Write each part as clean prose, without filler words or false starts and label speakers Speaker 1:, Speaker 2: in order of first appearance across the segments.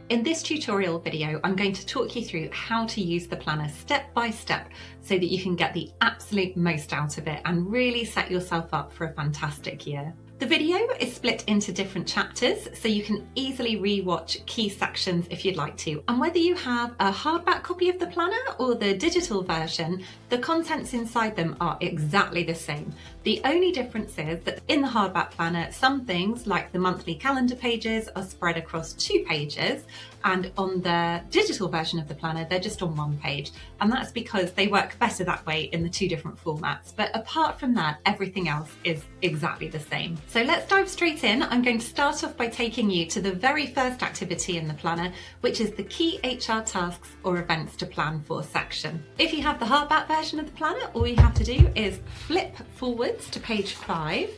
Speaker 1: In this tutorial video, I'm going to talk you through how to use the planner step by step so that you can get the absolute most out of it and really set yourself up for a fantastic year. The video is split into different chapters, so you can easily re-watch key sections if you'd like to. And whether you have a hardback copy of the planner or the digital version, the contents inside them are exactly the same. The only difference is that in the hardback planner, some things like the monthly calendar pages are spread across 2 pages, and on the digital version of the planner, they're just on 1 page. And that's because they work better that way in the 2 different formats. But apart from that, everything else is exactly the same. So let's dive straight in. I'm going to start off by taking you to the very first activity in the planner, which is the key HR tasks or events to plan for section. If you have the hardback version of the planner, all you have to do is flip forwards to page 5.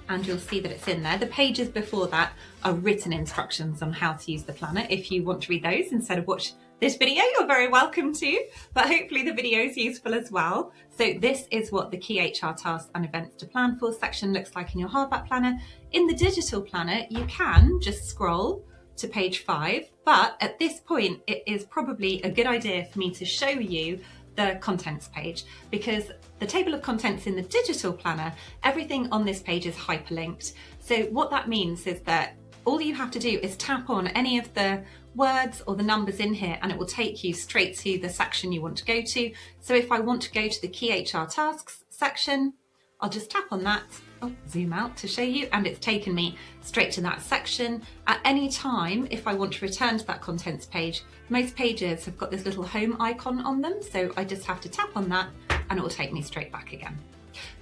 Speaker 1: And you'll see that it's in there. The pages before that are written instructions on how to use the planner. If you want to read those instead of watch this video, you're very welcome to, but hopefully the video is useful as well. So this is what the key HR tasks and events to plan for section looks like in your hardback planner. In the digital planner, you can just scroll to page 5, but at this point, it is probably a good idea for me to show you the contents page, because the table of contents in the digital planner, everything on this page is hyperlinked. So what that means is that all you have to do is tap on any of the words or the numbers in here and it will take you straight to the section you want to go to. So if I want to go to the key HR tasks section, I'll just tap on that. I'll zoom out to show you, and it's taken me straight to that section. At any time, if I want to return to that contents page, most pages have got this little home icon on them, so I just have to tap on that and it will take me straight back again.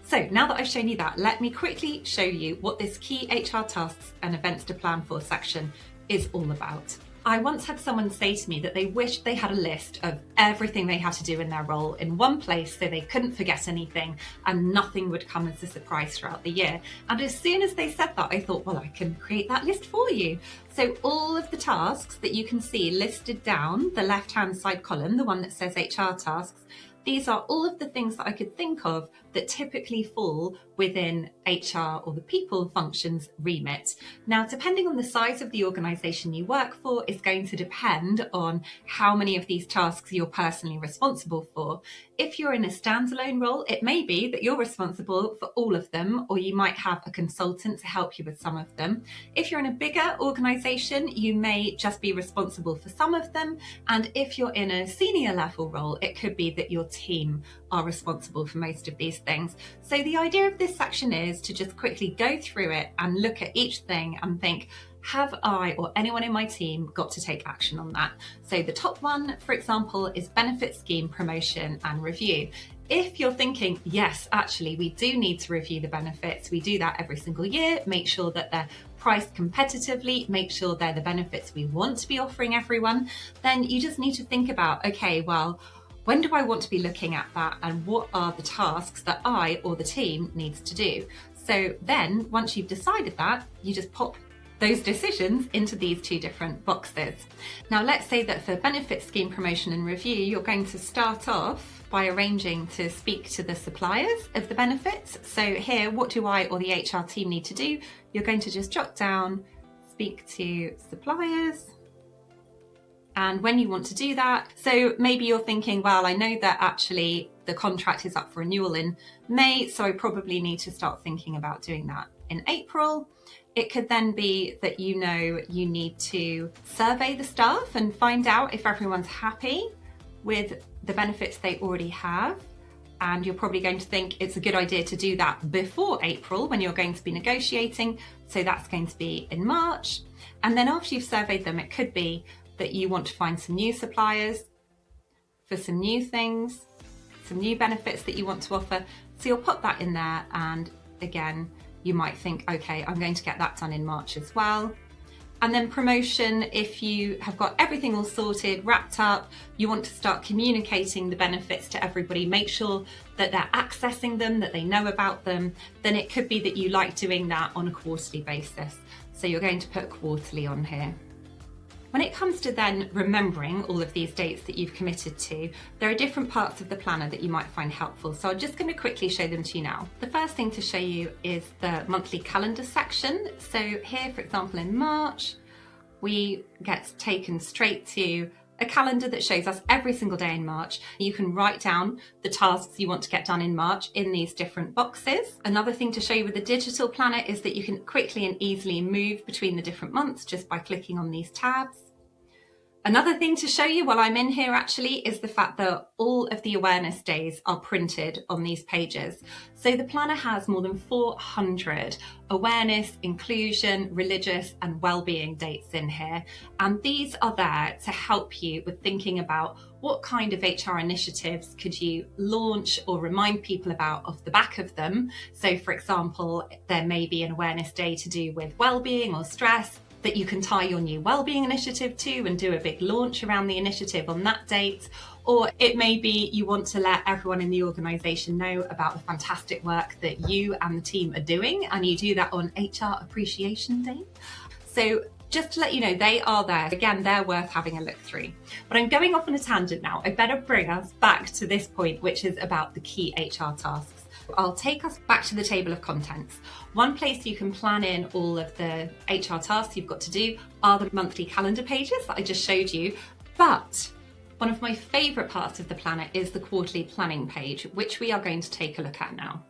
Speaker 1: So now that I've shown you that, let me quickly show you what this key HR tasks and events to plan for section is all about. I once had someone say to me that they wished they had a list of everything they had to do in their role in one place so they couldn't forget anything and nothing would come as a surprise throughout the year. And as soon as they said that, I thought, well, I can create that list for you. So all of the tasks that you can see listed down the left-hand side column, the one that says HR tasks, these are all of the things that I could think of that typically fall within HR or the people functions remit. Now, depending on the size of the organisation you work for is going to depend on how many of these tasks you're personally responsible for. If you're in a standalone role, it may be that you're responsible for all of them, or you might have a consultant to help you with some of them. If you're in a bigger organisation, you may just be responsible for some of them. And if you're in a senior level role, it could be that your team are responsible for most of these things. So the idea of this section is to just quickly go through it and look at each thing and think, have I or anyone in my team got to take action on that? So the top one, for example, is benefit scheme promotion and review. If you're thinking, yes, actually, we do need to review the benefits, we do that every single year, make sure that they're priced competitively, make sure they're the benefits we want to be offering everyone, then you just need to think about, okay, well, when do I want to be looking at that, and what are the tasks that I or the team needs to do? So then once you've decided that, you just pop those decisions into these 2 different boxes. Now let's say that for benefit scheme promotion and review, you're going to start off by arranging to speak to the suppliers of the benefits. So here, what do I or the HR team need to do? You're going to just jot down, speak to suppliers. And when you want to do that, so maybe you're thinking, well, I know that actually the contract is up for renewal in May, so I probably need to start thinking about doing that in April. It could then be that you know you need to survey the staff and find out if everyone's happy with the benefits they already have. And you're probably going to think it's a good idea to do that before April when you're going to be negotiating. So that's going to be in March. And then after you've surveyed them, it could be that you want to find some new suppliers for some new things, some new benefits that you want to offer. So you'll put that in there, and again, you might think, okay, I'm going to get that done in March as well. And then promotion, if you have got everything all sorted, wrapped up, you want to start communicating the benefits to everybody, make sure that they're accessing them, that they know about them, then it could be that you like doing that on a quarterly basis. So you're going to put quarterly on here. When it comes to then remembering all of these dates that you've committed to, there are different parts of the planner that you might find helpful. So I'm just going to quickly show them to you now. The first thing to show you is the monthly calendar section. So here, for example, in March, we get taken straight to a calendar that shows us every single day in March. You can write down the tasks you want to get done in March in these different boxes. Another thing to show you with the digital planner is that you can quickly and easily move between the different months just by clicking on these tabs. Another thing to show you while I'm in here actually is the fact that all of the awareness days are printed on these pages. So the planner has more than 400 awareness, inclusion, religious and wellbeing dates in here. And these are there to help you with thinking about what kind of HR initiatives could you launch or remind people about off the back of them. So for example, there may be an awareness day to do with wellbeing or stress that you can tie your new wellbeing initiative to and do a big launch around the initiative on that date. Or it may be you want to let everyone in the organisation know about the fantastic work that you and the team are doing, and you do that on HR Appreciation Day. So just to let you know, they are there. Again, they're worth having a look through. But I'm going off on a tangent now. I better bring us back to this point, which is about the key HR tasks. I'll take us back to the table of contents. One place you can plan in all of the HR tasks you've got to do are the monthly calendar pages that I just showed you. But one of my favourite parts of the planner is the quarterly planning page, which we are going to take a look at now.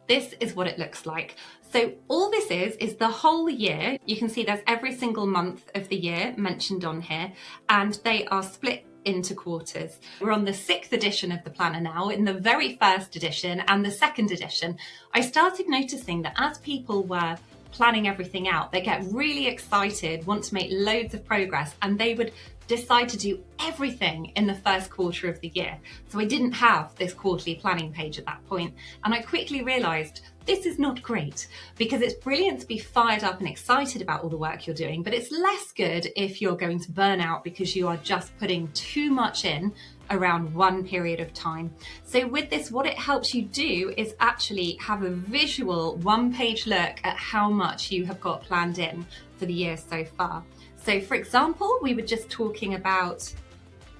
Speaker 1: This is what it looks like. So all this is the whole year. You can see there's every single month of the year mentioned on here, and they are split into quarters. We're on the 6th edition of the planner now. In the very first edition and the second edition, I started noticing that as people were planning everything out, they get really excited, want to make loads of progress, and they would decide to do everything in the first quarter of the year. So I didn't have this quarterly planning page at that point, and I quickly realised this is not great, because it's brilliant to be fired up and excited about all the work you're doing, but it's less good if you're going to burn out because you are just putting too much in around one period of time. So with this, what it helps you do is actually have a visual one-page look at how much you have got planned in for the year so far. So for example, we were just talking about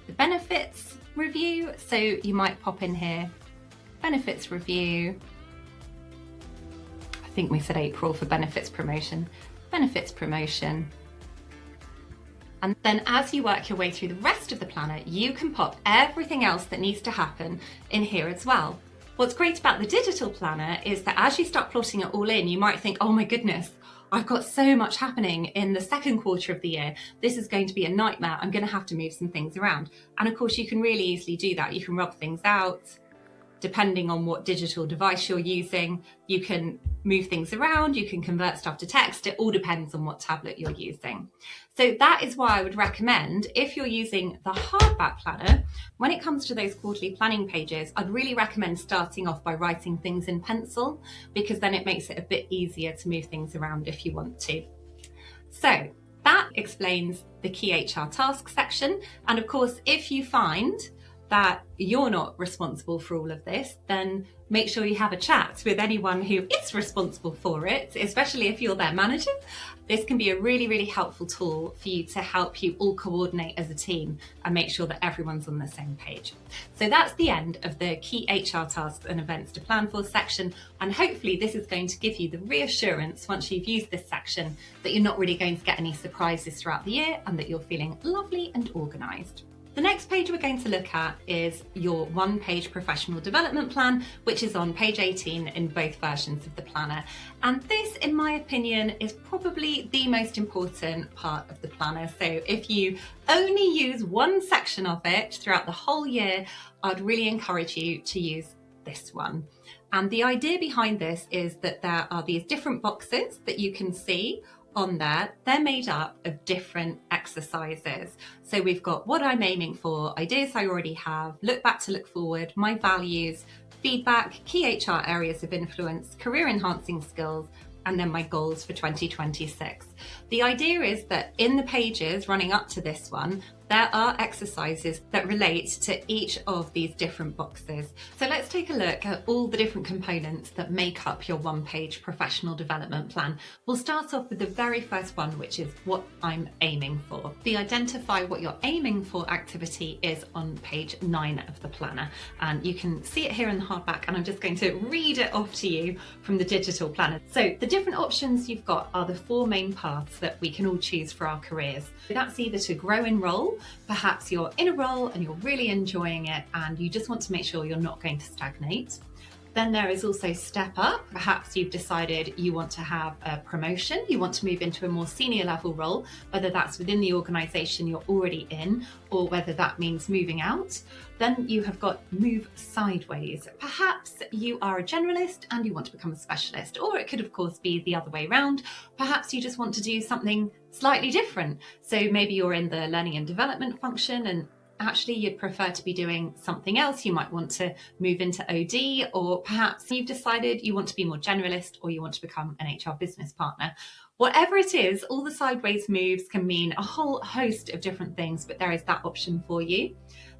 Speaker 1: the benefits review. So you might pop in here, benefits review. I think we said April for benefits promotion. And then as you work your way through the rest of the planner, you can pop everything else that needs to happen in here as well. What's great about the digital planner is that as you start plotting it all in, you might think, oh my goodness, I've got so much happening in the second quarter of the year. This is going to be a nightmare. I'm going to have to move some things around. And of course, you can really easily do that. You can rub things out. Depending on what digital device you're using, you can move things around, you can convert stuff to text. It all depends on what tablet you're using. So that is why I would recommend, if you're using the hardback planner, when it comes to those quarterly planning pages, I'd really recommend starting off by writing things in pencil, because then it makes it a bit easier to move things around if you want to. So that explains the key HR tasks section. And of course, if you find that you're not responsible for all of this, then make sure you have a chat with anyone who is responsible for it, especially if you're their manager. This can be a really, really helpful tool for you to help you all coordinate as a team and make sure that everyone's on the same page. So that's the end of the key HR tasks and events to plan for section. And hopefully this is going to give you the reassurance once you've used this section that you're not really going to get any surprises throughout the year and that you're feeling lovely and organised. The next page we're going to look at is your one-page professional development plan, which is on page 18 in both versions of the planner. And this, in my opinion, is probably the most important part of the planner. So if you only use one section of it throughout the whole year, I'd really encourage you to use this one. And the idea behind this is that there are these different boxes that you can see on there. They're made up of different exercises. So we've got what I'm aiming for, ideas I already have, look back to look forward, my values, feedback, key HR areas of influence, career enhancing skills, and then my goals for 2026. The idea is that in the pages running up to this one, there are exercises that relate to each of these different boxes. So let's take a look at all the different components that make up your one-page professional development plan. We'll start off with the very first one, which is what I'm aiming for. The identify what you're aiming for activity is on page 9 of the planner. And you can see it here in the hardback, and I'm just going to read it off to you from the digital planner. So the different options you've got are the 4 main parts paths that we can all choose for our careers. That's either to grow in role, perhaps you're in a role and you're really enjoying it and you just want to make sure you're not going to stagnate. Then there is also step up. Perhaps you've decided you want to have a promotion, you want to move into a more senior level role, whether that's within the organisation you're already in or whether that means moving out. Then you have got move sideways. Perhaps you are a generalist and you want to become a specialist, or it could of course be the other way around. Perhaps you just want to do something slightly different. So maybe you're in the learning and development function and actually you'd prefer to be doing something else. You might want to move into OD, or perhaps you've decided you want to be more generalist or you want to become an HR business partner. Whatever it is, all the sideways moves can mean a whole host of different things, but there is that option for you.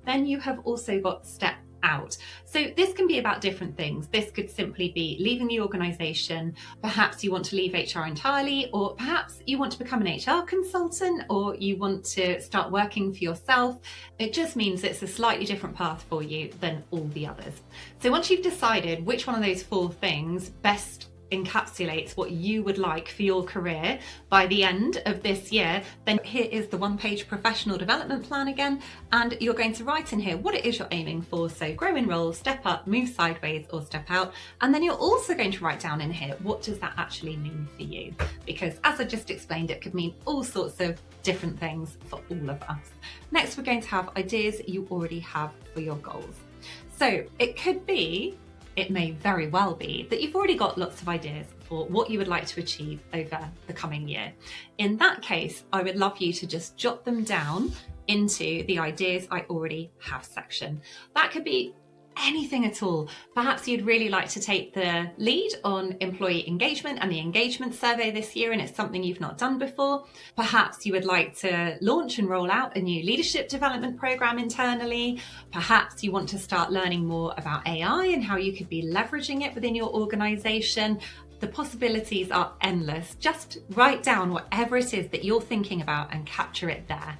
Speaker 1: Then you have also got step out. So this can be about different things. This could simply be leaving the organisation. Perhaps you want to leave HR entirely, or perhaps you want to become an HR consultant, or you want to start working for yourself. It just means it's a slightly different path for you than all the others. So once you've decided which one of those 4 things best encapsulates what you would like for your career by the end of this year, then here is the 1-page professional development plan again, and you're going to write in here what it is you're aiming for. So grow in role, step up, move sideways or step out. And then you're also going to write down in here, what does that actually mean for you? Because as I just explained, it could mean all sorts of different things for all of us. Next, we're going to have ideas you already have for your goals. So it may very well be that you've already got lots of ideas for what you would like to achieve over the coming year. In that case, I would love you to just jot them down into the ideas I already have section. That could be anything at all. Perhaps you'd really like to take the lead on employee engagement and the engagement survey this year, and it's something you've not done before. Perhaps you would like to launch and roll out a new leadership development program internally. Perhaps you want to start learning more about AI and how you could be leveraging it within your organization. The possibilities are endless. Just write down whatever it is that you're thinking about and capture it there.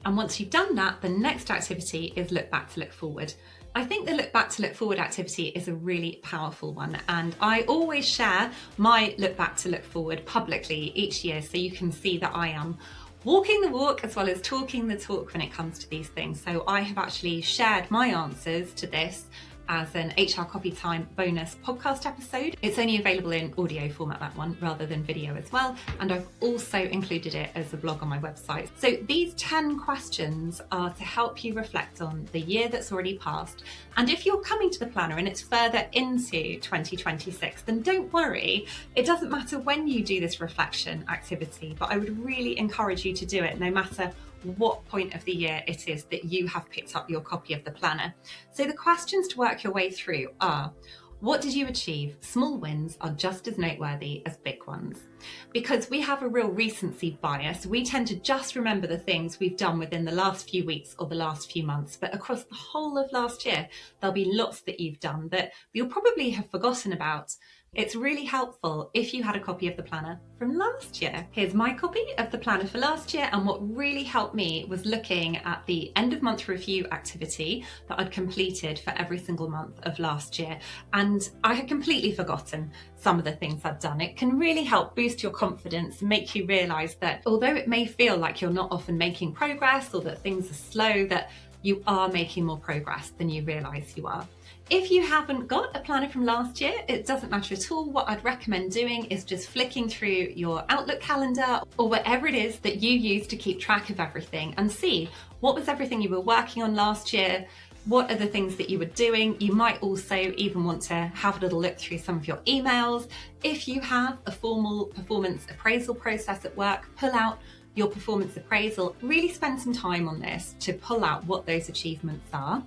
Speaker 1: And once you've done that, the next activity is look back to look forward. I think the look back to look forward activity is a really powerful one, and I always share my look back to look forward publicly each year so you can see that I am walking the walk as well as talking the talk when it comes to these things. So I have actually shared my answers to this as an HR Copy Time bonus podcast episode. It's only available in audio format, that one, rather than video as well. And I've also included it as a blog on my website. So these 10 questions are to help you reflect on the year that's already passed. And if you're coming to the planner and it's further into 2026, then don't worry. It doesn't matter when you do this reflection activity, but I would really encourage you to do it no matter what point of the year it is that you have picked up your copy of the planner. So the questions to work your way through are, what did you achieve? Small wins are just as noteworthy as big ones. Because we have a real recency bias, we tend to just remember the things we've done within the last few weeks or the last few months, but across the whole of last year, there'll be lots that you've done that you'll probably have forgotten about. It's really helpful if you had a copy of the planner from last year. Here's my copy of the planner for last year, and what really helped me was looking at the end of month review activity that I'd completed for every single month of last year, and I had completely forgotten some of the things I'd done. It can really help boost your confidence, make you realise that although it may feel like you're not often making progress or that things are slow, that you are making more progress than you realise you are. If you haven't got a planner from last year, it doesn't matter at all. What I'd recommend doing is just flicking through your Outlook calendar or whatever it is that you use to keep track of everything and see what was everything you were working on last year, what are the things that you were doing. You might also even want to have a little look through some of your emails. If you have a formal performance appraisal process at work, pull out your performance appraisal. Really spend some time on this to pull out what those achievements are.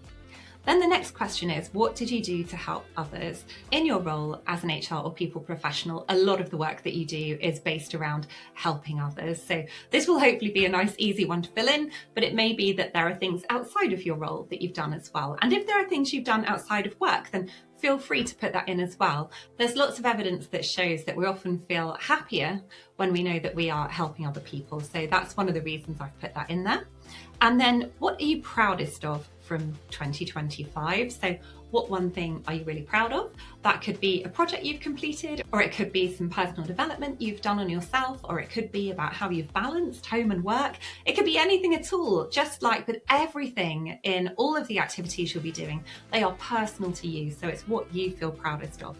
Speaker 1: Then the next question is, what did you do to help others? In your role as an HR or people professional, a lot of the work that you do is based around helping others. So this will hopefully be a nice, easy one to fill in, but it may be that there are things outside of your role that you've done as well. And if there are things you've done outside of work, then feel free to put that in as well. There's lots of evidence that shows that we often feel happier when we know that we are helping other people. So that's one of the reasons I've put that in there. And then what are you proudest of from 2025. So what one thing are you really proud of? That could be a project you've completed, or it could be some personal development you've done on yourself, or it could be about how you've balanced home and work. It could be anything at all. Just like with everything in all of the activities you'll be doing, they are personal to you, so it's what you feel proudest of.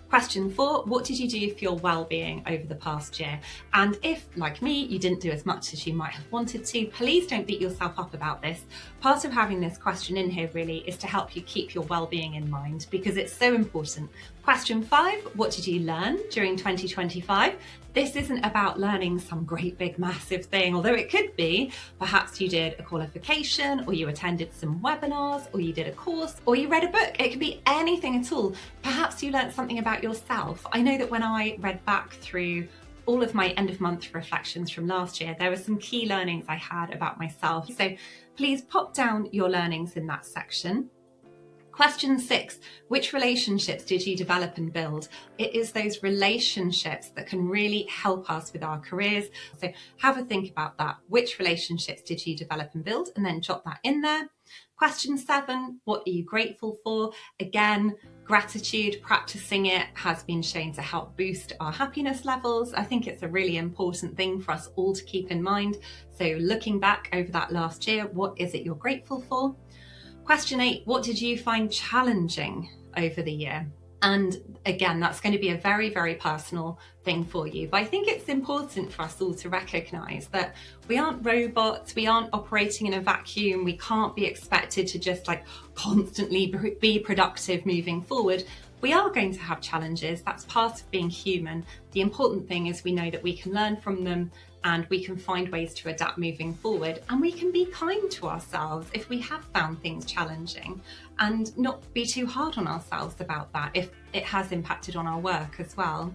Speaker 1: Question 4, what did you do for your well-being over the past year? And if, like me, you didn't do as much as you might have wanted to, please don't beat yourself up about this. Part of having this question in here really is to help you keep your well-being in mind, because it's so important. Question 5, what did you learn during 2025? This isn't about learning some great big massive thing, although it could be. Perhaps you did a qualification, or you attended some webinars, or you did a course, or you read a book. It could be anything at all. Perhaps you learned something about yourself. I know that when I read back through all of my end of month reflections from last year, there were some key learnings I had about myself. So please pop down your learnings in that section. Question 6, which relationships did you develop and build? It is those relationships that can really help us with our careers. So have a think about that. Which relationships did you develop and build? And then jot that in there. Question 7, what are you grateful for? Again, gratitude, practicing it has been shown to help boost our happiness levels. I think it's a really important thing for us all to keep in mind. So looking back over that last year, what is it you're grateful for? Question 8, what did you find challenging over the year? And again, that's going to be a very, very personal thing for you. But I think it's important for us all to recognise that we aren't robots, we aren't operating in a vacuum, we can't be expected to just like constantly be productive moving forward. We are going to have challenges, that's part of being human. The important thing is we know that we can learn from them, and we can find ways to adapt moving forward, and we can be kind to ourselves if we have found things challenging, and not be too hard on ourselves about that if it has impacted on our work as well.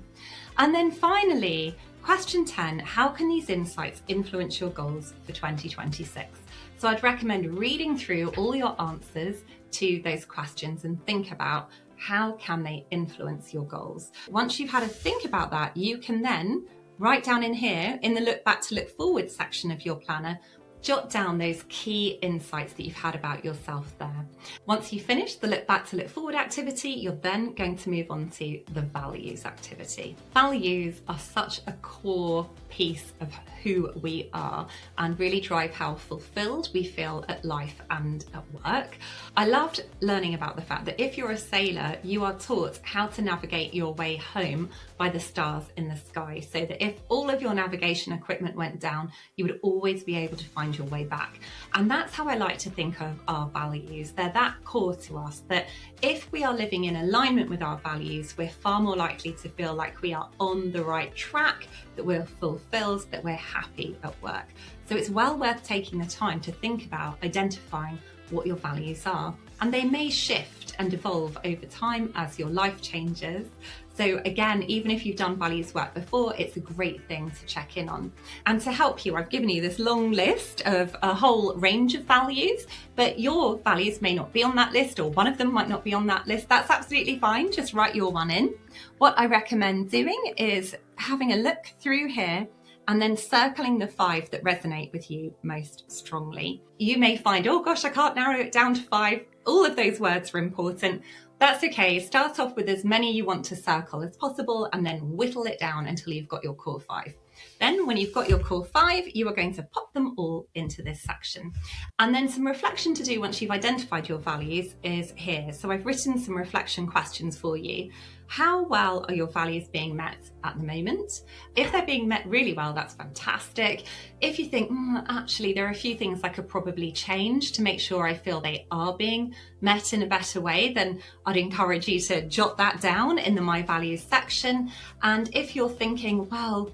Speaker 1: And then finally, question 10, how can these insights influence your goals for 2026? So I'd recommend reading through all your answers to those questions and think about how can they influence your goals. Once you've had a think about that, you can then write down in here, in the look back to look forward section of your planner, jot down those key insights that you've had about yourself there. Once you finish the look back to look forward activity, you're then going to move on to the values activity. Values are such a core piece of who we are and really drive how fulfilled we feel at life and at work. I loved learning about the fact that if you're a sailor, you are taught how to navigate your way home by the stars in the sky, so that if all of your navigation equipment went down, you would always be able to find your way back. And that's how I like to think of our values. They're that core to us that if we are living in alignment with our values, we're far more likely to feel like we are on the right track, that we're fulfilled, that we're happy at work. So it's well worth taking the time to think about identifying what your values are. And they may shift and evolve over time as your life changes. So again, even if you've done values work before, it's a great thing to check in on. And to help you, I've given you this long list of a whole range of values, but your values may not be on that list, or one of them might not be on that list. That's absolutely fine. Just write your one in. What I recommend doing is having a look through here and then circling the 5 that resonate with you most strongly. You may find, oh gosh, I can't narrow it down to 5. All of those words are important. That's okay. Start off with as many you want to circle as possible and then whittle it down until you've got your core 5. Then when you've got your core 5, you are going to pop them all into this section. And then some reflection to do once you've identified your values is here. So I've written some reflection questions for you. How well are your values being met at the moment? If they're being met really well, that's fantastic. If you think, actually, there are a few things I could probably change to make sure I feel they are being met in a better way, then I'd encourage you to jot that down in the My Values section. And if you're thinking, well,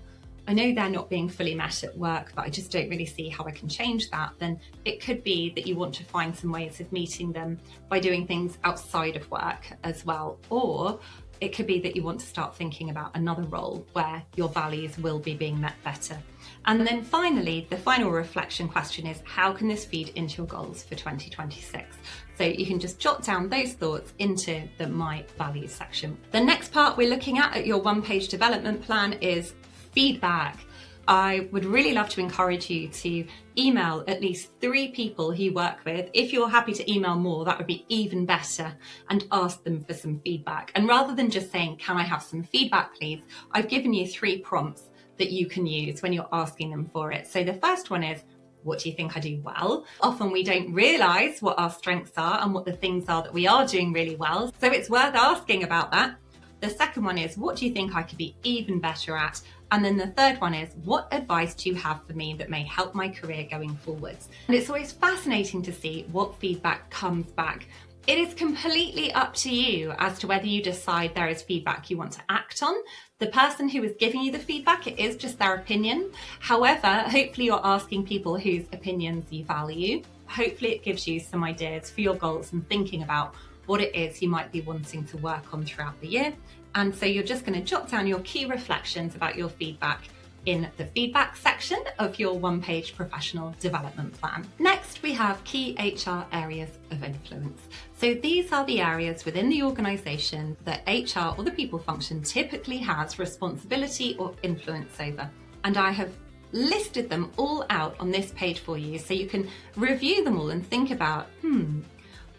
Speaker 1: I know they're not being fully met at work, but I just don't really see how I can change that, then it could be that you want to find some ways of meeting them by doing things outside of work as well. Or it could be that you want to start thinking about another role where your values will be being met better. And then finally, the final reflection question is, how can this feed into your goals for 2026? So you can just jot down those thoughts into the My Values section. The next part we're looking at your one-page development plan is feedback. I would really love to encourage you to email at least 3 people who you work with. If you're happy to email more, that would be even better, and ask them for some feedback. And rather than just saying, can I have some feedback, please? I've given you 3 prompts that you can use when you're asking them for it. So the first one is, what do you think I do well? Often we don't realise what our strengths are and what the things are that we are doing really well. So it's worth asking about that. The second one is, what do you think I could be even better at? And then the third one is, what advice do you have for me that may help my career going forwards? And it's always fascinating to see what feedback comes back. It is completely up to you as to whether you decide there is feedback you want to act on. The person who is giving you the feedback, it is just their opinion. However, hopefully you're asking people whose opinions you value. Hopefully it gives you some ideas for your goals and thinking about what it is you might be wanting to work on throughout the year. And so you're just going to jot down your key reflections about your feedback in the feedback section of your one-page professional development plan. Next, we have key HR areas of influence. So these are the areas within the organisation that HR or the people function typically has responsibility or influence over. And I have listed them all out on this page for you so you can review them all and think about,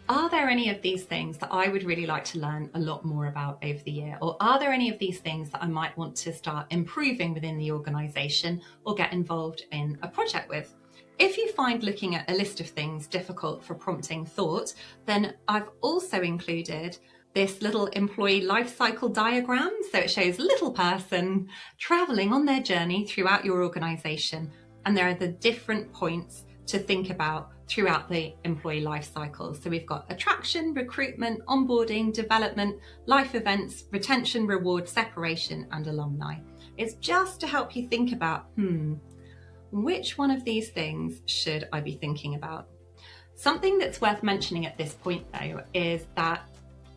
Speaker 1: are there any of these things that I would really like to learn a lot more about over the year? Or are there any of these things that I might want to start improving within the organisation or get involved in a project with? If you find looking at a list of things difficult for prompting thought, then I've also included this little employee life cycle diagram. So it shows a little person travelling on their journey throughout your organisation. And there are the different points to think about throughout the employee life cycle. So we've got attraction, recruitment, onboarding, development, life events, retention, reward, separation, and alumni. It's just to help you think about, which one of these things should I be thinking about? Something that's worth mentioning at this point though is that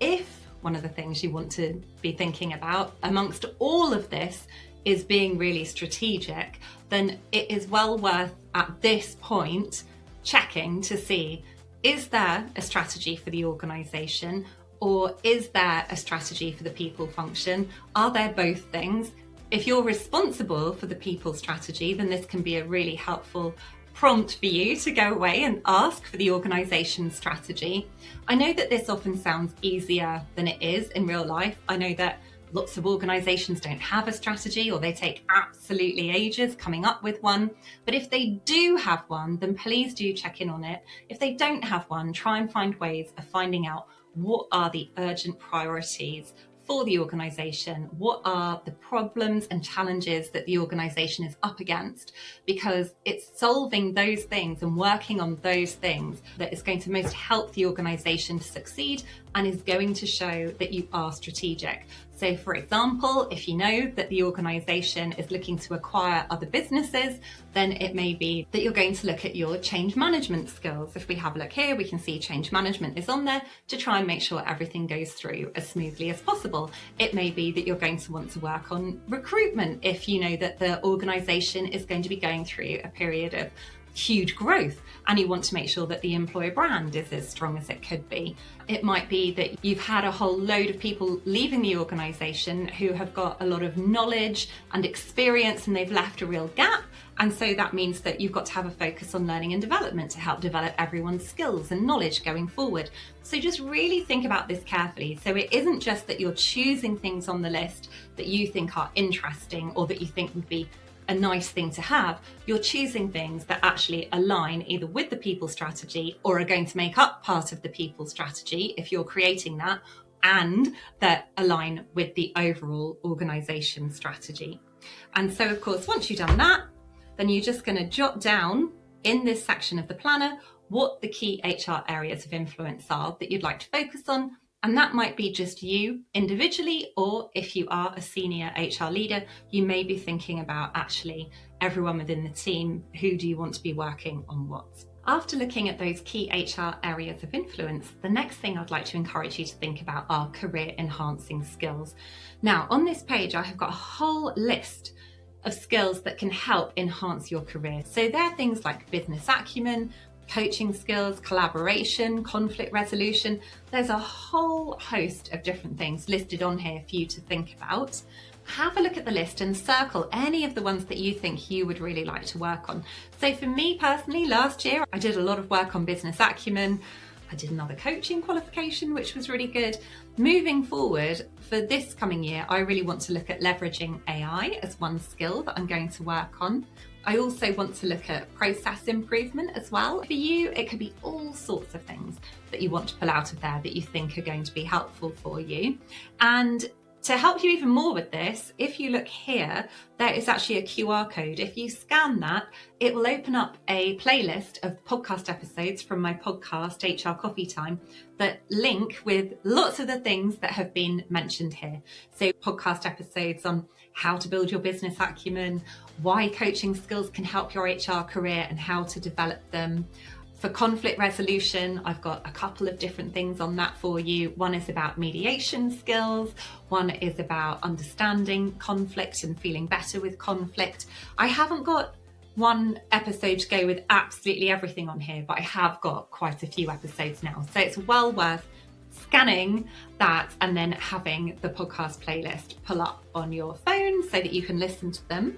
Speaker 1: if one of the things you want to be thinking about amongst all of this is being really strategic, then it is well worth at this point checking to see, is there a strategy for the organisation or is there a strategy for the people function? Are there both things? If you're responsible for the people strategy, then this can be a really helpful prompt for you to go away and ask for the organisation strategy. I know that this often sounds easier than it is in real life. I know that lots of organisations don't have a strategy or they take absolutely ages coming up with one. But if they do have one, then please do check in on it. If they don't have one, try and find ways of finding out what are the urgent priorities for the organisation, what are the problems and challenges that the organisation is up against, because it's solving those things and working on those things that is going to most help the organisation to succeed and is going to show that you are strategic. So for example, if you know that the organisation is looking to acquire other businesses, then it may be that you're going to look at your change management skills. If we have a look here, we can see change management is on there to try and make sure everything goes through as smoothly as possible. It may be that you're going to want to work on recruitment if you know that the organisation is going to be going through a period of huge growth and you want to make sure that the employer brand is as strong as it could be. It might be that you've had a whole load of people leaving the organisation who have got a lot of knowledge and experience and they've left a real gap, and so that means that you've got to have a focus on learning and development to help develop everyone's skills and knowledge going forward. So just really think about this carefully. So it isn't just that you're choosing things on the list that you think are interesting or that you think would be a nice thing to have. You're choosing things that actually align either with the people strategy or are going to make up part of the people strategy if you're creating that, and that align with the overall organisation strategy. And so of course, once you've done that, then you're just going to jot down in this section of the planner what the key HR areas of influence are that you'd like to focus on. And that might be just you individually, or if you are a senior HR leader, you may be thinking about actually everyone within the team, who do you want to be working on what? After looking at those key HR areas of influence, the next thing I'd like to encourage you to think about are career enhancing skills. Now, on this page, I have got a whole list of skills that can help enhance your career. So they're things like business acumen, coaching skills, collaboration, conflict resolution. There's a whole host of different things listed on here for you to think about. have a look at the list and circle any of the ones that you think you would really like to work on. So for me personally, last year I did a lot of work on business acumen. I did another coaching qualification, which was really good. Moving forward for this coming year, I really want to look at leveraging AI as one skill that I'm going to work on. I also want to look at process improvement as well. For you, it could be all sorts of things that you want to pull out of there that you think are going to be helpful for you. And to help you even more with this, if you look here, there is actually a QR code. If you scan that, it will open up a playlist of podcast episodes from my podcast, HR Coffee Time, that link with lots of the things that have been mentioned here. So podcast episodes on how to build your business acumen, why coaching skills can help your HR career and how to develop them. For conflict resolution, I've got a couple of different things on that for you. One is about mediation skills. One is about understanding conflict and feeling better with conflict. I haven't got one episode to go with absolutely everything on here, but I have got quite a few episodes now. So it's well worth scanning that and then having the podcast playlist pull up on your phone so that you can listen to them.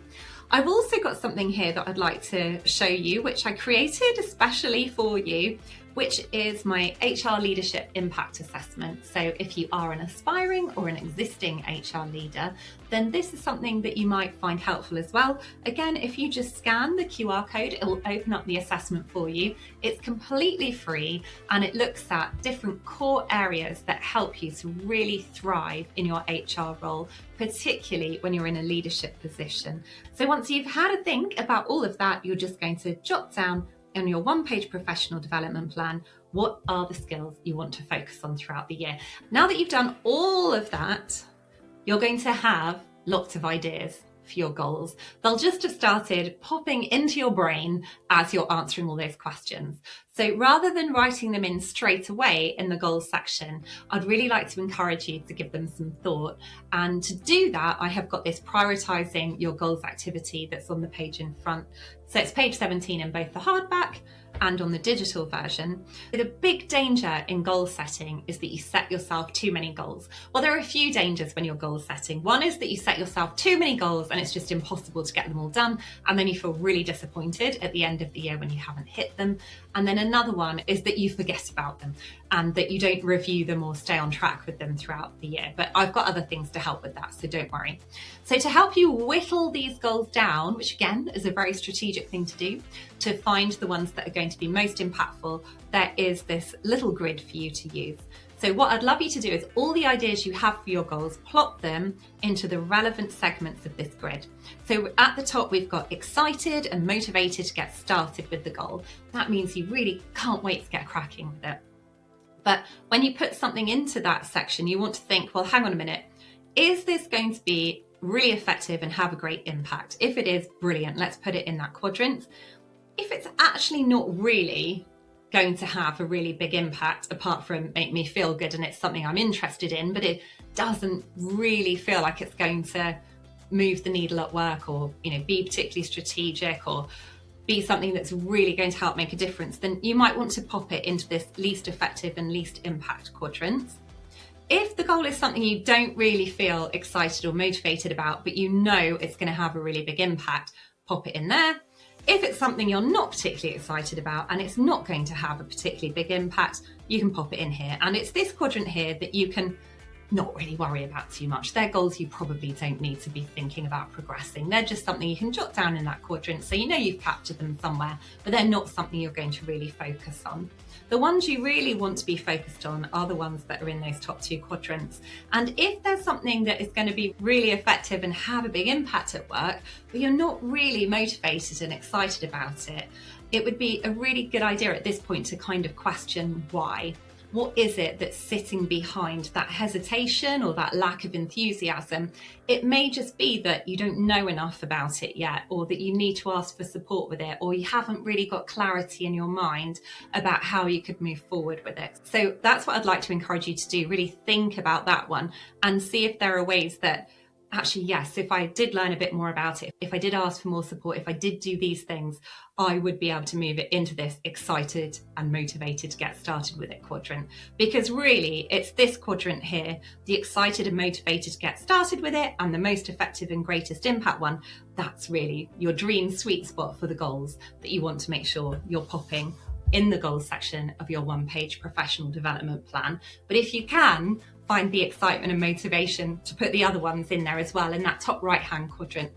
Speaker 1: I've also got something here that I'd like to show you, which I created especially for you, which is my HR Leadership Impact Assessment. So if you are an aspiring or an existing HR leader, then this is something that you might find helpful as well. Again, if you just scan the QR code, it will open up the assessment for you. It's completely free and it looks at different core areas that help you to really thrive in your HR role, particularly when you're in a leadership position. So once you've had a think about all of that, you're just going to jot down on your one-page professional development plan, what are the skills you want to focus on throughout the year? Now that you've done all of that, you're going to have lots of ideas for your goals. They'll just have started popping into your brain as you're answering all those questions. So rather than writing them in straight away in the goals section, I'd really like to encourage you to give them some thought. And to do that, I have got this Prioritising Your Goals activity that's on the page in front. So it's page 17 in both the hardback and on the digital version. The big danger in goal setting is that you set yourself too many goals. Well, there are a few dangers when you're goal setting. One is that you set yourself too many goals and it's just impossible to get them all done. And then you feel really disappointed at the end of the year when you haven't hit them. And then another one is that you forget about them and that you don't review them or stay on track with them throughout the year. But I've got other things to help with that, so don't worry. So to help you whittle these goals down, which again is a very strategic thing to do, to find the ones that are going to be most impactful, there is this little grid for you to use. So what I'd love you to do is all the ideas you have for your goals, plot them into the relevant segments of this grid. So at the top, we've got excited and motivated to get started with the goal. That means you really can't wait to get cracking with it. But when you put something into that section, you want to think, well, hang on a minute, is this going to be really effective and have a great impact? If it is, brilliant, let's put it in that quadrant. If it's actually not really going to have a really big impact apart from make me feel good and it's something I'm interested in, but it doesn't really feel like it's going to move the needle at work or, be particularly strategic or be something that's really going to help make a difference, then you might want to pop it into this least effective and least impact quadrants. If the goal is something you don't really feel excited or motivated about, but it's going to have a really big impact, pop it in there. If it's something you're not particularly excited about and it's not going to have a particularly big impact, you can pop it in here. And it's this quadrant here that you can not really worry about too much. They're goals you probably don't need to be thinking about progressing. They're just something you can jot down in that quadrant so you've captured them somewhere, but they're not something you're going to really focus on. The ones you really want to be focused on are the ones that are in those top two quadrants. And if there's something that is going to be really effective and have a big impact at work, but you're not really motivated and excited about it, it would be a really good idea at this point to kind of question why. What is it that's sitting behind that hesitation or that lack of enthusiasm? It may just be that you don't know enough about it yet, or that you need to ask for support with it, or you haven't really got clarity in your mind about how you could move forward with it. So that's what I'd like to encourage you to do. Really think about that one and see if there are ways that actually, yes, if I did learn a bit more about it, if I did ask for more support, if I did do these things, I would be able to move it into this excited and motivated to get started with it quadrant. Because really, it's this quadrant here, the excited and motivated to get started with it, and the most effective and greatest impact one. That's really your dream sweet spot for the goals that you want to make sure you're popping in the goals section of your one-page professional development plan. But if you can, find the excitement and motivation to put the other ones in there as well in that top right-hand quadrant,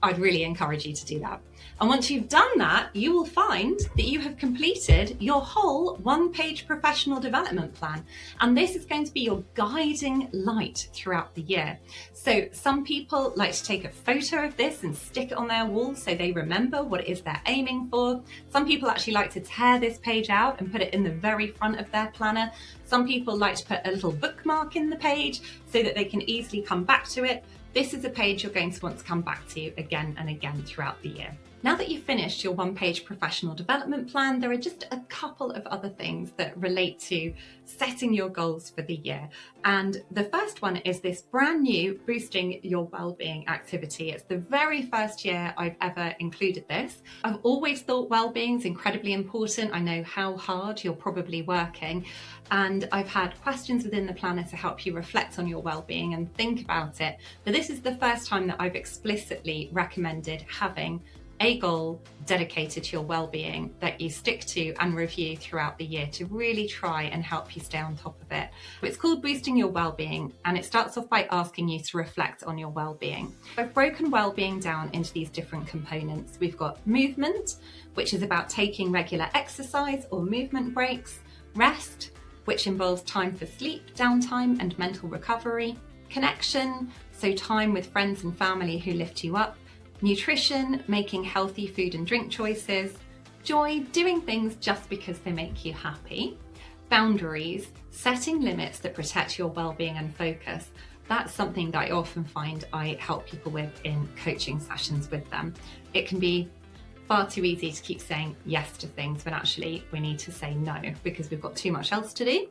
Speaker 1: I'd really encourage you to do that. And once you've done that, you will find that you have completed your whole one-page professional development plan. And this is going to be your guiding light throughout the year. So some people like to take a photo of this and stick it on their wall so they remember what it is they're aiming for. Some people actually like to tear this page out and put it in the very front of their planner. Some people like to put a little bookmark in the page so that they can easily come back to it. This is a page you're going to want to come back to again and again throughout the year. Now that you've finished your one-page professional development plan, there are just a couple of other things that relate to setting your goals for the year. And the first one is this brand new Boosting Your Wellbeing activity. It's the very first year I've ever included this. I've always thought wellbeing is incredibly important. I know how hard you're probably working, and I've had questions within the planner to help you reflect on your wellbeing and think about it. But this is the first time that I've explicitly recommended having a goal dedicated to your well-being that you stick to and review throughout the year to really try and help you stay on top of it. It's called Boosting Your Wellbeing, and it starts off by asking you to reflect on your well-being. I've broken well-being down into these different components. We've got movement, which is about taking regular exercise or movement breaks; rest, which involves time for sleep, downtime and mental recovery; connection, so time with friends and family who lift you up; nutrition, making healthy food and drink choices; joy, doing things just because they make you happy; boundaries, setting limits that protect your well-being and focus. That's something that I often find I help people with in coaching sessions with them. It can be far too easy to keep saying yes to things when actually we need to say no because we've got too much else to do.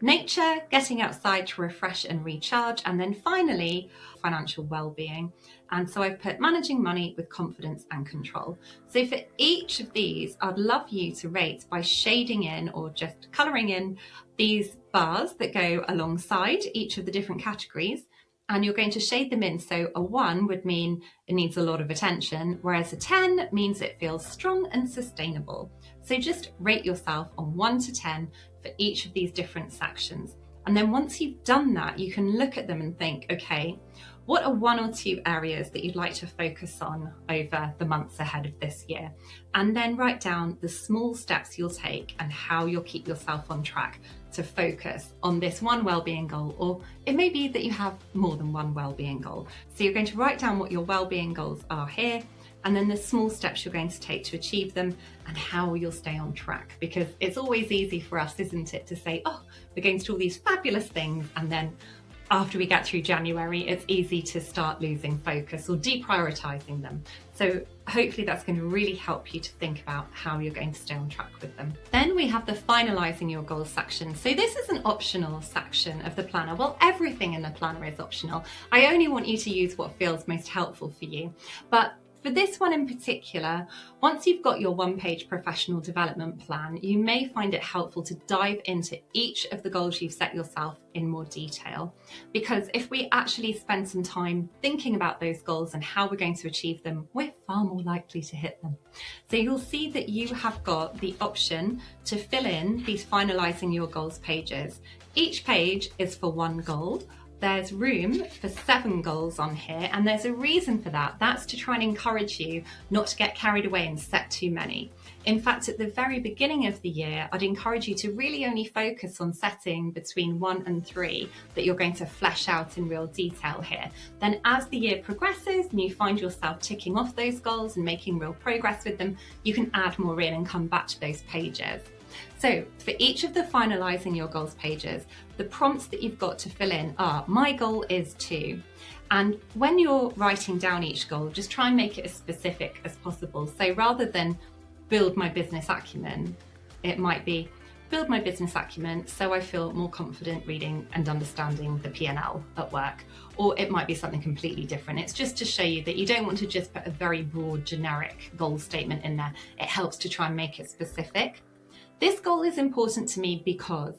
Speaker 1: Nature, getting outside to refresh and recharge; and then finally, financial well-being. And so I've put managing money with confidence and control. So for each of these, I'd love you to rate by shading in or just colouring in these bars that go alongside each of the different categories. And you're going to shade them in. So a 1 would mean it needs a lot of attention, whereas a 10 means it feels strong and sustainable. So just rate yourself on 1 to 10 for each of these different sections. And then once you've done that, you can look at them and think, okay, what are 1 or 2 areas that you'd like to focus on over the months ahead of this year? And then write down the small steps you'll take and how you'll keep yourself on track to focus on this one wellbeing goal, or it may be that you have more than one wellbeing goal. So you're going to write down what your wellbeing goals are here, and then the small steps you're going to take to achieve them and how you'll stay on track. Because it's always easy for us, isn't it, to say, oh, we're going to do all these fabulous things, and then after we get through January, it's easy to start losing focus or deprioritizing them. So hopefully that's going to really help you to think about how you're going to stay on track with them. Then we have the finalising your goals section. So this is an optional section of the planner. Well, everything in the planner is optional. I only want you to use what feels most helpful for you. But for this one in particular, once you've got your one-page professional development plan, you may find it helpful to dive into each of the goals you've set yourself in more detail. Because if we actually spend some time thinking about those goals and how we're going to achieve them, we're far more likely to hit them. So you'll see that you have got the option to fill in these finalising your goals pages. Each page is for 1 goal. There's room for 7 goals on here, and there's a reason for that. That's to try and encourage you not to get carried away and set too many. In fact, at the very beginning of the year, I'd encourage you to really only focus on setting between 1 and 3 that you're going to flesh out in real detail here. Then as the year progresses and you find yourself ticking off those goals and making real progress with them, you can add more in and come back to those pages. So for each of the finalising your goals pages, the prompts that you've got to fill in are, my goal is to. And when you're writing down each goal, just try and make it as specific as possible. So rather than build my business acumen, it might be build my business acumen so I feel more confident reading and understanding the P&L at work. Or it might be something completely different. It's just to show you that you don't want to just put a very broad, generic goal statement in there. It helps to try and make it specific. This goal is important to me because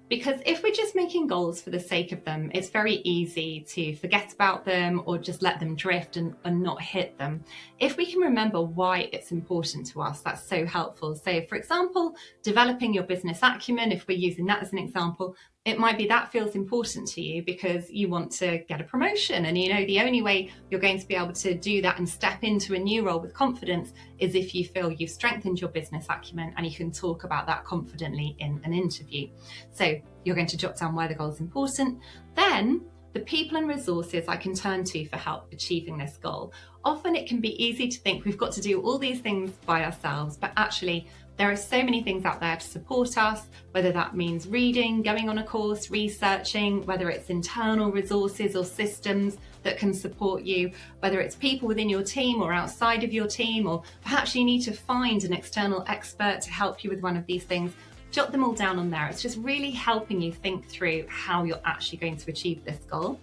Speaker 1: if we're just making goals for the sake of them, it's very easy to forget about them or just let them drift and not hit them. If we can remember why it's important to us, that's so helpful. So for example, developing your business acumen, if we're using that as an example, it might be that feels important to you because you want to get a promotion. And the only way you're going to be able to do that and step into a new role with confidence is if you feel you've strengthened your business acumen and you can talk about that confidently in an interview. So you're going to jot down why the goal is important. Then the people and resources I can turn to for help achieving this goal. Often it can be easy to think we've got to do all these things by ourselves, but actually there are so many things out there to support us, whether that means reading, going on a course, researching, whether it's internal resources or systems that can support you, whether it's people within your team or outside of your team, or perhaps you need to find an external expert to help you with one of these things. Jot them all down on there. It's just really helping you think through how you're actually going to achieve this goal.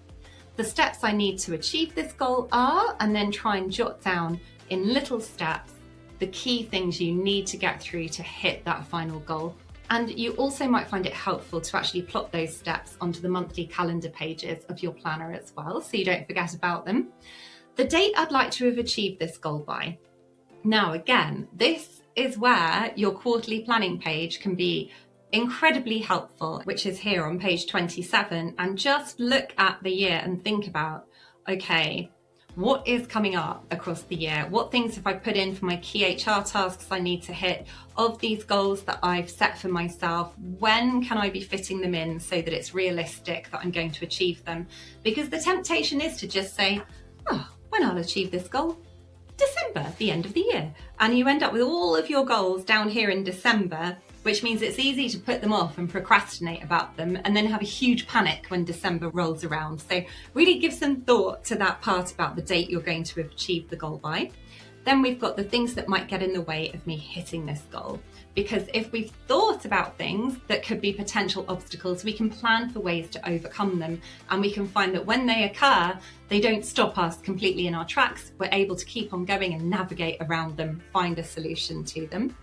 Speaker 1: The steps I need to achieve this goal are, and then try and jot down in little steps the key things you need to get through to hit that final goal. And you also might find it helpful to actually plot those steps onto the monthly calendar pages of your planner as well, so you don't forget about them. The date I'd like to have achieved this goal by. Now, again, this is where your quarterly planning page can be incredibly helpful, which is here on page 27. And just look at the year and think about, okay, what is coming up across the year? What things have I put in for my key HR tasks I need to hit? Of these goals that I've set for myself, when can I be fitting them in so that it's realistic that I'm going to achieve them? Because the temptation is to just say, when I'll achieve this goal? December, the end of the year. And you end up with all of your goals down here in December, which means it's easy to put them off and procrastinate about them and then have a huge panic when December rolls around. So really give some thought to that part about the date you're going to have achieved the goal by. Then we've got the things that might get in the way of me hitting this goal. Because if we've thought about things that could be potential obstacles, we can plan for ways to overcome them. And we can find that when they occur, they don't stop us completely in our tracks. We're able to keep on going and navigate around them, find a solution to them.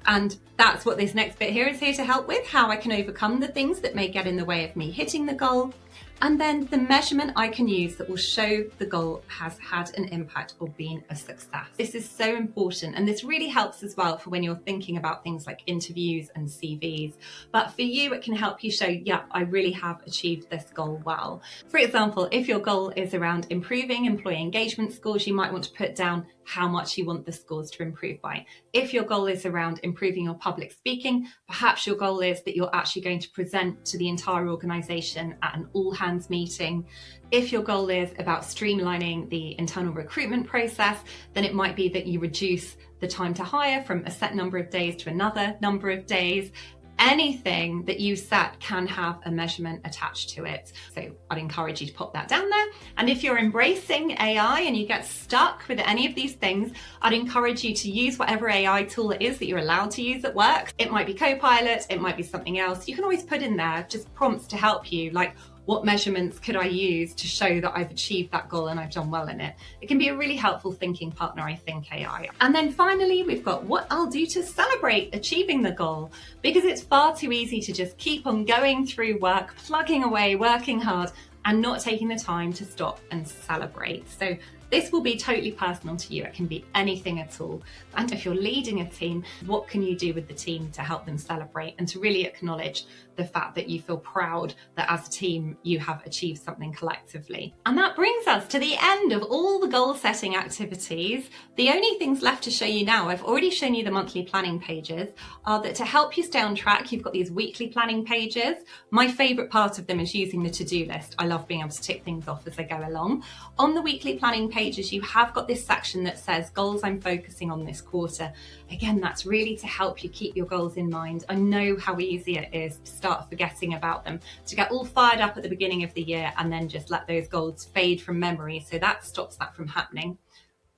Speaker 1: And that's what this next bit here is here to help with, how I can overcome the things that may get in the way of me hitting the goal. And then the measurement I can use that will show the goal has had an impact or been a success. This is so important, and this really helps as well for when you're thinking about things like interviews and CVs. But for you, it can help you show, yeah, I really have achieved this goal well. For example, if your goal is around improving employee engagement scores, you might want to put down how much you want the scores to improve by. If your goal is around improving your public speaking, perhaps your goal is that you're actually going to present to the entire organisation at an all-hands meeting. If your goal is about streamlining the internal recruitment process, then it might be that you reduce the time to hire from a set number of days to another number of days. Anything that you set can have a measurement attached to it. So I'd encourage you to pop that down there. And if you're embracing AI and you get stuck with any of these things, I'd encourage you to use whatever AI tool it is that you're allowed to use at work. It might be Copilot, it might be something else. You can always put in there just prompts to help you, like, what measurements could I use to show that I've achieved that goal and I've done well in it? It can be a really helpful thinking partner, I think, AI. And then finally, we've got what I'll do to celebrate achieving the goal, because it's far too easy to just keep on going through work, plugging away, working hard, and not taking the time to stop and celebrate. So this will be totally personal to you. It can be anything at all. And if you're leading a team, what can you do with the team to help them celebrate and to really acknowledge the fact that you feel proud that as a team you have achieved something collectively? And that brings us to the end of all the goal setting activities. The only things left to show you now, I've already shown you the monthly planning pages, are that to help you stay on track, you've got these weekly planning pages. My favourite part of them is using the to-do list. I love being able to tick things off as I go along. On the weekly planning pages, you have got this section that says goals I'm focusing on this quarter. Again, that's really to help you keep your goals in mind. I know how easy it is to start forgetting about them, to get all fired up at the beginning of the year and then just let those goals fade from memory. So that stops that from happening.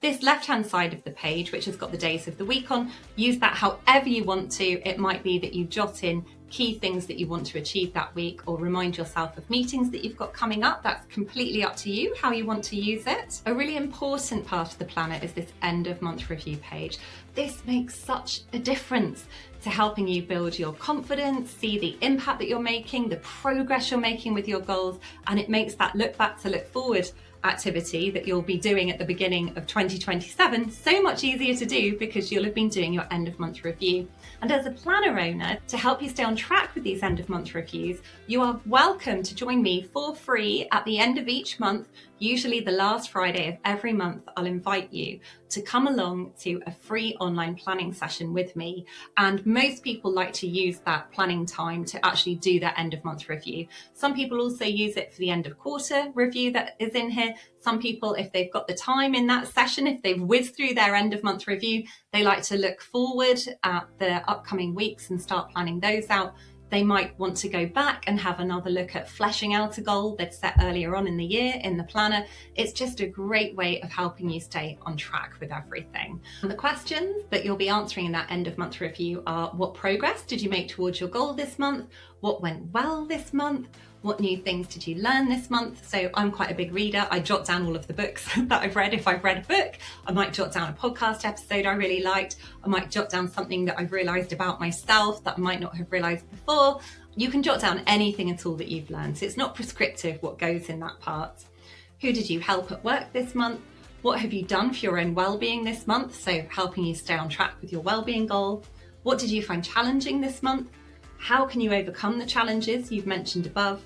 Speaker 1: This left-hand side of the page, which has got the days of the week on, use that however you want to. It might be that you jot in key things that you want to achieve that week, or remind yourself of meetings that you've got coming up. That's completely up to you how you want to use it. A really important part of the planner is this end of month review page. This makes such a difference to helping you build your confidence, see the impact that you're making, the progress you're making with your goals, and it makes that look back to look forward activity that you'll be doing at the beginning of 2027 so much easier to do, because you'll have been doing your end of month review. And as a planner owner, to help you stay on track with these end of month reviews, you are welcome to join me for free at the end of each month. Usually the last Friday of every month, I'll invite you to come along to a free online planning session with me. And most people like to use that planning time to actually do their end of month review. Some people also use it for the end of quarter review that is in here. Some people, if they've got the time in that session, if they've whizzed through their end of month review, they like to look forward at the upcoming weeks and start planning those out. They might want to go back and have another look at fleshing out a goal they'd set earlier on in the year in the planner. It's just a great way of helping you stay on track with everything. And the questions that you'll be answering in that end of month review are: what progress did you make towards your goal this month? What went well this month? What new things did you learn this month? So I'm quite a big reader. I jot down all of the books that I've read. If I've read a book, I might jot down a podcast episode I really liked. I might jot down something that I've realised about myself that I might not have realised before. You can jot down anything at all that you've learned. So it's not prescriptive what goes in that part. Who did you help at work this month? What have you done for your own well-being this month? So helping you stay on track with your well-being goal. What did you find challenging this month? How can you overcome the challenges you've mentioned above?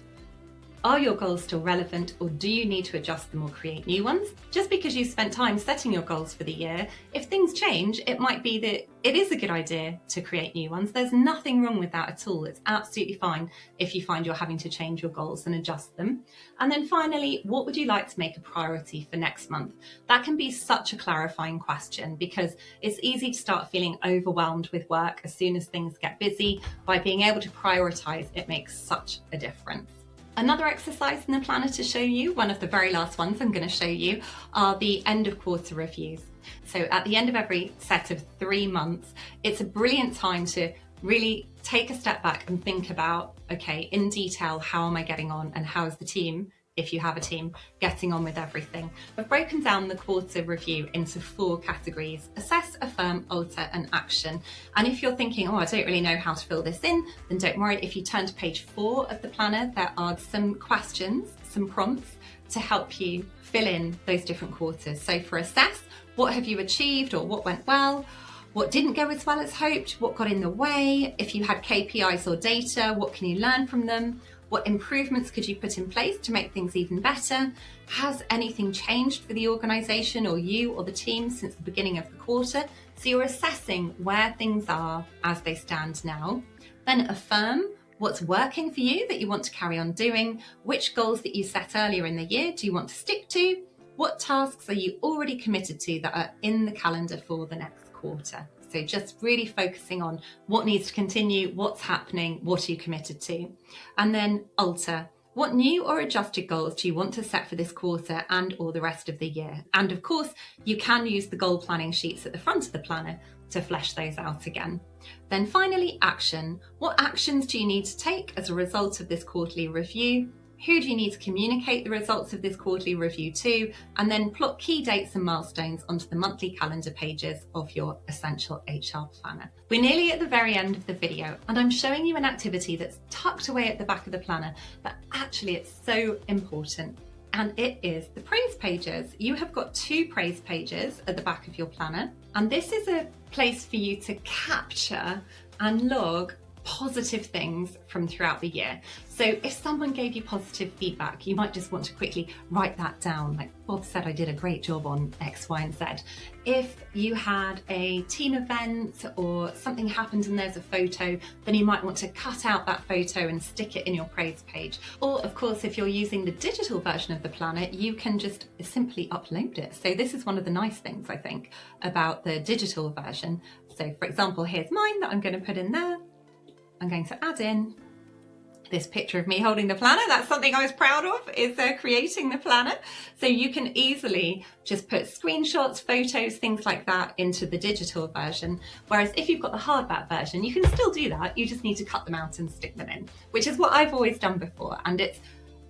Speaker 1: Are your goals still relevant, or do you need to adjust them or create new ones? Just because you spent time setting your goals for the year, if things change, it might be that it is a good idea to create new ones. There's nothing wrong with that at all. It's absolutely fine if you find you're having to change your goals and adjust them. And then finally, what would you like to make a priority for next month? That can be such a clarifying question, because it's easy to start feeling overwhelmed with work as soon as things get busy. By being able to prioritise, it makes such a difference. Another exercise in the planner to show you, one of the very last ones I'm going to show you, are the end of quarter reviews. So at the end of every set of 3 months, it's a brilliant time to really take a step back and think about, okay, in detail, how am I getting on, and how is the team, if you have a team, getting on with everything. I've broken down the quarter review into 4 categories: assess, affirm, alter, and action. And if you're thinking, oh, I don't really know how to fill this in, then don't worry. If you turn to page 4 of the planner, there are some questions, some prompts to help you fill in those different quarters. So for assess, what have you achieved, or what went well? What didn't go as well as hoped? What got in the way? If you had KPIs or data, what can you learn from them? What improvements could you put in place to make things even better? Has anything changed for the organisation or you or the team since the beginning of the quarter? So you're assessing where things are as they stand now. Then affirm, what's working for you that you want to carry on doing? Which goals that you set earlier in the year do you want to stick to? What tasks are you already committed to that are in the calendar for the next quarter? So just really focusing on what needs to continue, what's happening, what are you committed to? And then alter. What new or adjusted goals do you want to set for this quarter and or the rest of the year? And of course, you can use the goal planning sheets at the front of the planner to flesh those out again. Then finally, action. What actions do you need to take as a result of this quarterly review? Who do you need to communicate the results of this quarterly review to? And then plot key dates and milestones onto the monthly calendar pages of your Essential HR Planner. We're nearly at the very end of the video, and I'm showing you an activity that's tucked away at the back of the planner, but actually it's so important. And it is the praise pages. You have got 2 praise pages at the back of your planner, and this is a place for you to capture and log positive things from throughout the year. So if someone gave you positive feedback, you might just want to quickly write that down. Like Bob said, I did a great job on X, Y, and Z. If you had a team event or something happened and there's a photo, then you might want to cut out that photo and stick it in your praise page. Or of course, if you're using the digital version of the planner, you can just simply upload it. So this is one of the nice things I think about the digital version. So for example, here's mine that I'm going to put in there. I'm going to add in this picture of me holding the planner. That's something I was proud of, is creating the planner. So you can easily just put screenshots, photos, things like that into the digital version. Whereas if you've got the hardback version, you can still do that. You just need to cut them out and stick them in, which is what I've always done before. And it's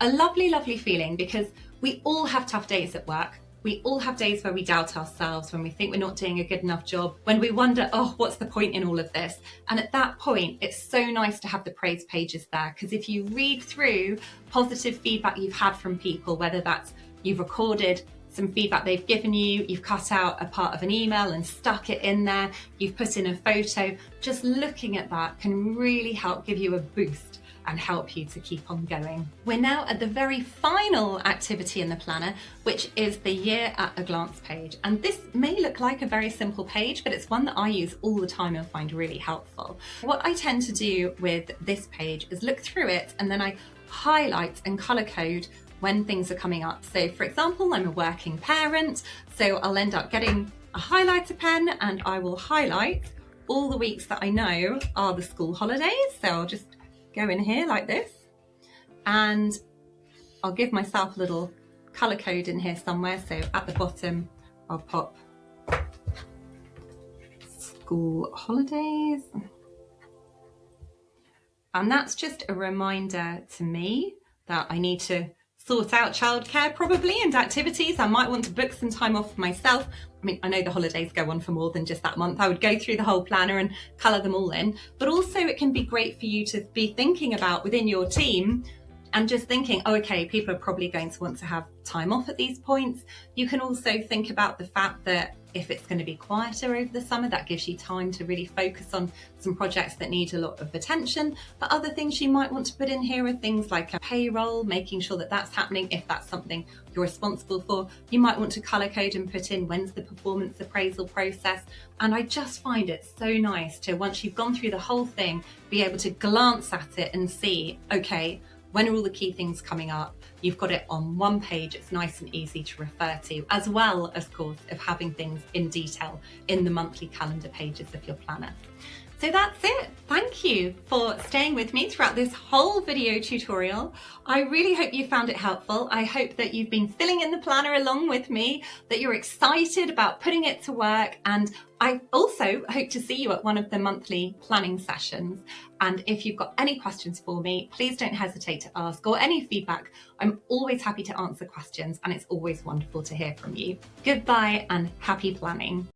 Speaker 1: a lovely, lovely feeling, because we all have tough days at work. We all have days where we doubt ourselves, when we think we're not doing a good enough job, when we wonder, oh, what's the point in all of this? And at that point, it's so nice to have the praise pages there, because if you read through positive feedback you've had from people, whether that's you've recorded some feedback they've given you, you've cut out a part of an email and stuck it in there, you've put in a photo, just looking at that can really help give you a boost and help you to keep on going. We're now at the very final activity in the planner, which is the year at a glance page. And this may look like a very simple page, but it's one that I use all the time and find really helpful. What I tend to do with this page is look through it, and then I highlight and color code when things are coming up. So for example, I'm a working parent, so I'll end up getting a highlighter pen and I will highlight all the weeks that I know are the school holidays. So I'll just go in here like this, and I'll give myself a little color code in here somewhere. So at the bottom, I'll pop school holidays. And that's just a reminder to me that I need to sort out childcare probably and activities. I might want to book some time off for myself. I mean, I know the holidays go on for more than just that month. I would go through the whole planner and colour them all in. But also it can be great for you to be thinking about within your team and just thinking, oh, okay, people are probably going to want to have time off at these points. You can also think about the fact that if it's going to be quieter over the summer, that gives you time to really focus on some projects that need a lot of attention. But other things you might want to put in here are things like a payroll, making sure that that's happening if that's something you're responsible for. You might want to colour code and put in when's the performance appraisal process. And I just find it so nice to, once you've gone through the whole thing, be able to glance at it and see, okay, when are all the key things coming up? You've got it on one page. It's nice and easy to refer to, as well, of course, of having things in detail in the monthly calendar pages of your planner. So that's it. Thank you for staying with me throughout this whole video tutorial. I really hope you found it helpful. I hope that you've been filling in the planner along with me, that you're excited about putting it to work, and I also hope to see you at one of the monthly planning sessions. And if you've got any questions for me, please don't hesitate to ask, or any feedback. I'm always happy to answer questions, and it's always wonderful to hear from you. Goodbye and happy planning.